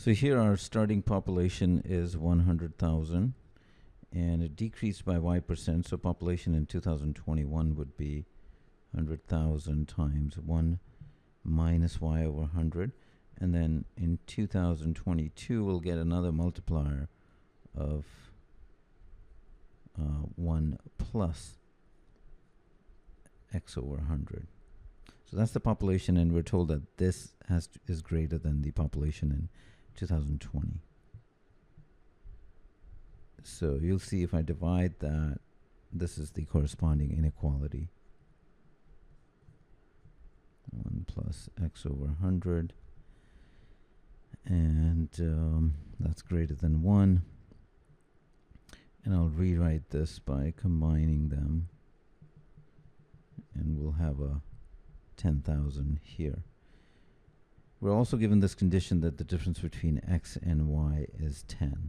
So here our starting population is 100,000, and it decreased by y%, so population in 2021 would be 100,000 times 1 minus y over 100. And then in 2022, we'll get another multiplier of 1 plus x over 100. So that's the population, and we're told that this is greater than the population in 2020. So you'll see if I divide that, this is the corresponding inequality. 1 plus x over 100. And that's greater than 1. And I'll rewrite this by combining them. And we'll have a 10,000 here. We're also given this condition that the difference between x and y is 10.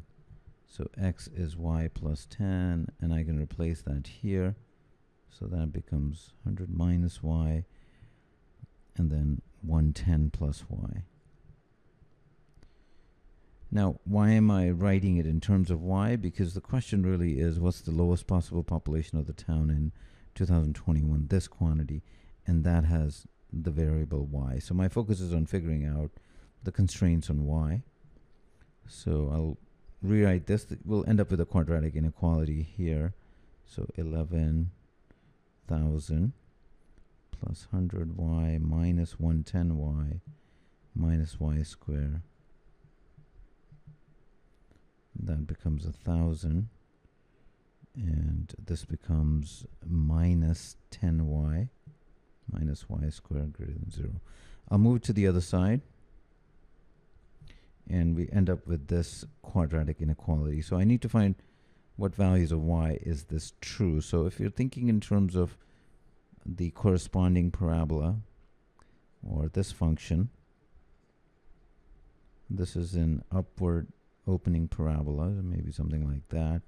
So x is y plus 10, and I can replace that here. So that becomes 100 minus y, and then 110 plus y. Now, why am I writing it in terms of y? Because the question really is, what's the lowest possible population of the town in 2021, this quantity, and that has the variable y. So my focus is on figuring out the constraints on y. So I'll rewrite this. We'll end up with a quadratic inequality here. So 11,000 plus 100y minus 110y minus y squared. That becomes 1,000, and this becomes minus 10y minus y squared greater than 0. I'll move to the other side, and we end up with this quadratic inequality. So I need to find what values of y is this true. So if you're thinking in terms of the corresponding parabola, or this function, this is an upward opening parabola, maybe something like that.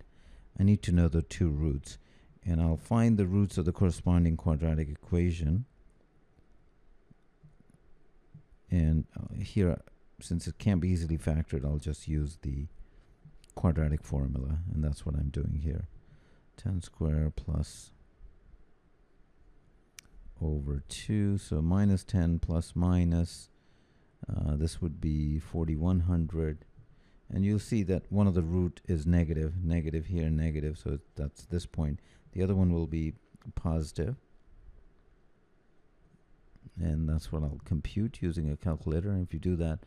I need to know the two roots, and I'll find the roots of the corresponding quadratic equation. And here, since it can't be easily factored, I'll just use the quadratic formula, and that's what I'm doing here. 10 squared plus over 2, so minus 10 plus minus, this would be 4,100. And you'll see that one of the root is negative, negative here, negative, so that's this point. The other one will be positive. And that's what I'll compute using a calculator. And if you do that,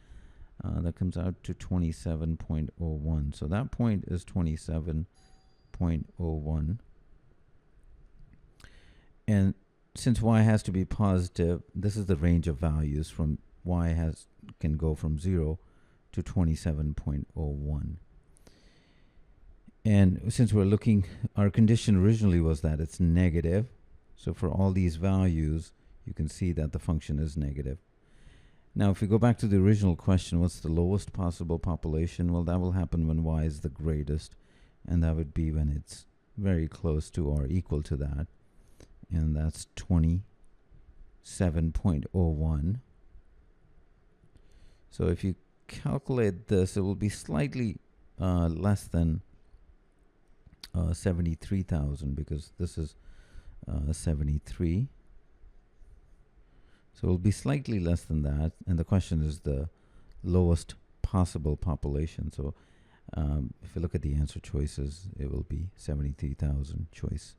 that comes out to 27.01. So that point is 27.01. And since y has to be positive, this is the range of values from y can go from 0 to 27.01. And since we're looking, our condition originally was that it's negative. So for all these values, you can see that the function is negative. Now, if we go back to the original question, what's the lowest possible population? Well, that will happen when y is the greatest, and that would be when it's very close to or equal to that, and that's 27.01. So if you calculate this, it will be slightly less than 73,000, because this is 73. So it will be slightly less than that, and the question is the lowest possible population. So if you look at the answer choices, it will be 73,000, choice